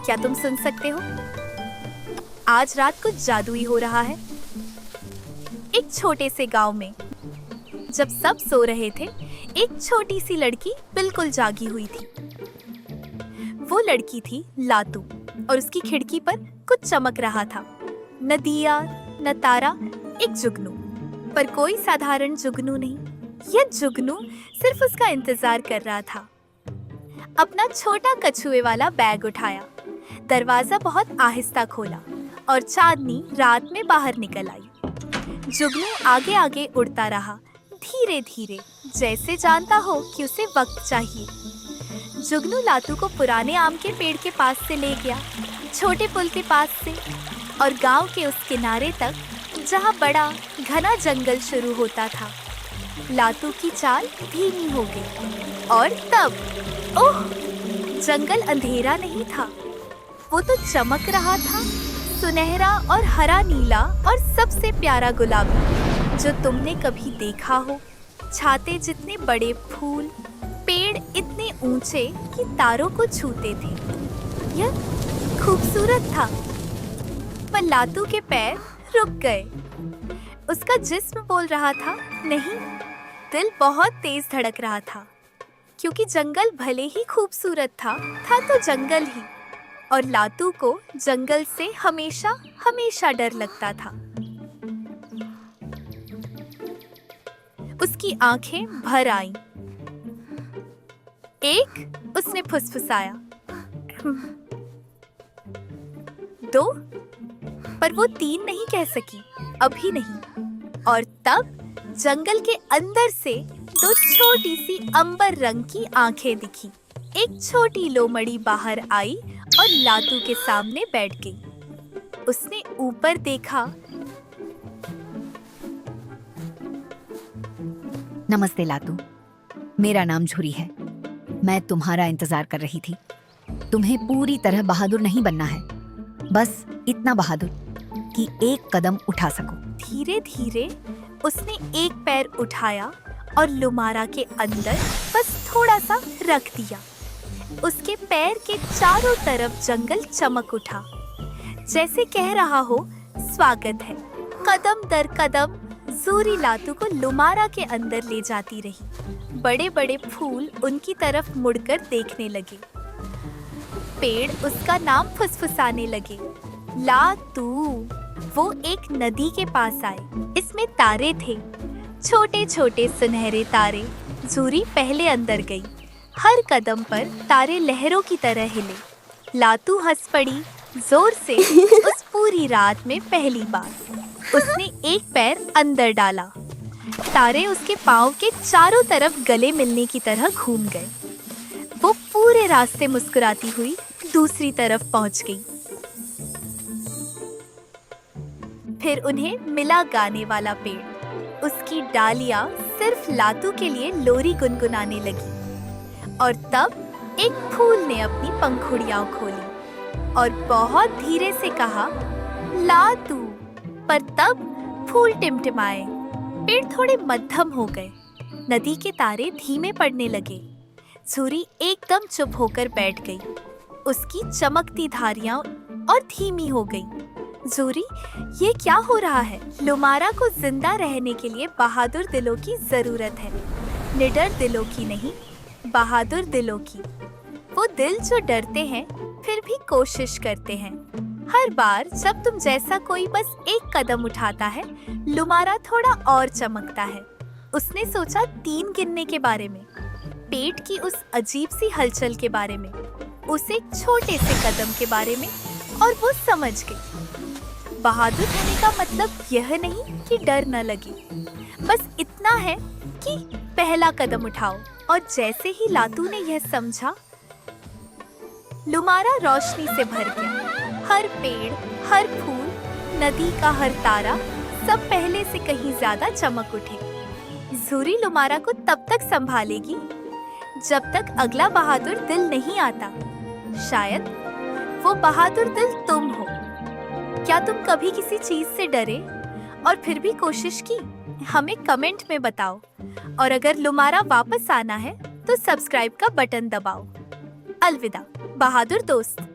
क्या तुम सुन सकते हो? आज रात कुछ जादुई हो रहा है। एक छोटे से गांव में जब सब सो रहे थे, एक छोटी सी लड़की बिल्कुल जागी हुई थी। वो लड़की थी लातू और उसकी खिड़की पर कुछ चमक रहा था। न दिया न तारा, एक जुगनू, पर कोई साधारण जुगनू नहीं। यह जुगनू सिर्फ उसका इंतजार कर रहा था। अपना छोटा कछुए वाला बैग उठाया, दरवाजा बहुत आहिस्ता खोला और चांदनी रात में बाहर निकल आई। जुगनू आगे आगे उड़ता रहा, धीरे धीरे, जैसे जानता हो कि उसे वक्त चाहिए। जुगनू लातू को पुराने आम के पेड़ के पास से ले गया, छोटे पुल के पास से, और गांव के उस किनारे तक जहां बड़ा घना जंगल शुरू होता था। लातू की चाल धीमी हो गई और तब ओह, जंगल अंधेरा नहीं था, वो तो चमक रहा था, सुनहरा और हरा नीला और सबसे प्यारा गुलाबी जो तुमने कभी देखा हो। छाते जितने बड़े फूल, पेड़ इतने ऊंचे कि तारों को छूते थे। यह खूबसूरत था, पर लातू के पैर रुक गए। उसका जिस्म बोल रहा था नहीं, दिल बहुत तेज धड़क रहा था, क्योंकि जंगल भले ही खूबसूरत था तो जंगल ही, और लातू को जंगल से हमेशा हमेशा डर लगता था। उसकी आंखें भर आईं। एक, उसने फुसफुसाया। दो, पर वो तीन नहीं कह सकी, अभी नहीं। और तब जंगल के अंदर से दो छोटी सी अंबर रंग की आंखें दिखी। एक छोटी लोमड़ी बाहर आई और लातू के सामने बैठ गई। उसने ऊपर देखा। नमस्ते लातू, मेरा नाम झुरी है। मैं तुम्हारा इंतजार कर रही थी। तुम्हें पूरी तरह बहादुर नहीं बनना है, बस इतना बहादुर कि एक कदम उठा सको। धीरे धीरे उसने एक पैर उठाया और लुमारा के अंदर बस थोड़ा सा रख दिया। उसके पैर के चारों तरफ जंगल चमक उठा, जैसे कह रहा हो स्वागत है। कदम दर कदम झूरी लातू को लुमारा के अंदर ले जाती रही। बड़े बड़े फूल उनकी तरफ मुड़कर देखने लगे। पेड़ उसका नाम फुसफुसाने लगे, लातू। वो एक नदी के पास आए, इसमें तारे थे, छोटे छोटे सुनहरे तारे। झूरी पहले अंदर गई। हर कदम पर तारे लहरों की तरह हिले। लातू हंस पड़ी जोर से। उस पूरी रात में पहली बार उसने एक पैर अंदर डाला। तारे उसके पाँव के चारों तरफ गले मिलने की तरह घूम गए। वो पूरे रास्ते मुस्कुराती हुई दूसरी तरफ पहुंच गई। फिर उन्हें मिला गाने वाला पेड़। उसकी डालियां सिर्फ लातू के लिए लोरी गुनगुनाने लगी। और तब एक फूल ने अपनी पंखुड़ियां खोली और बहुत धीरे से कहा लातू। पर तब फूल टिमटिमाए, पेड़ थोड़े मध्यम हो गए, नदी के तारे धीमे पड़ने लगे। झूरी एकदम चुप होकर बैठ गई। उसकी चमकती धारियां और धीमी हो गई। झूरी, ये क्या हो रहा है? लुमारा को जिंदा रहने के लिए बहादुर दिलों की जरूरत है, निडर दिलों की नहीं, बहादुर दिलों की। वो दिल जो डरते हैं फिर भी कोशिश करते हैं। हर बार जब तुम जैसा कोई बस एक कदम उठाता है, लुमारा थोड़ा और चमकता है। उसने सोचा 3 गिनने के बारे में, पेट की उस अजीब सी हलचल के बारे में, उस एक छोटे से कदम के बारे में, और वो समझ गई। बहादुर होने का मतलब यह नहीं कि डर न लगे, बस इतना है कि पहला कदम उठाओ। और जैसे ही लातू ने यह समझा, लुमारा रोशनी से भर गया। हर पेड़, हर फूल, नदी का हर तारा, सब पहले से कहीं ज्यादा चमक उठे। झूरी लुमारा को तब तक संभालेगी जब तक अगला बहादुर दिल नहीं आता। शायद वो बहादुर दिल तुम हो। क्या तुम कभी किसी चीज से डरे और फिर भी कोशिश की? हमें कमेंट में बताओ। और अगर लुमारा वापस आना है तो सब्सक्राइब का बटन दबाओ। अलविदा बहादुर दोस्त।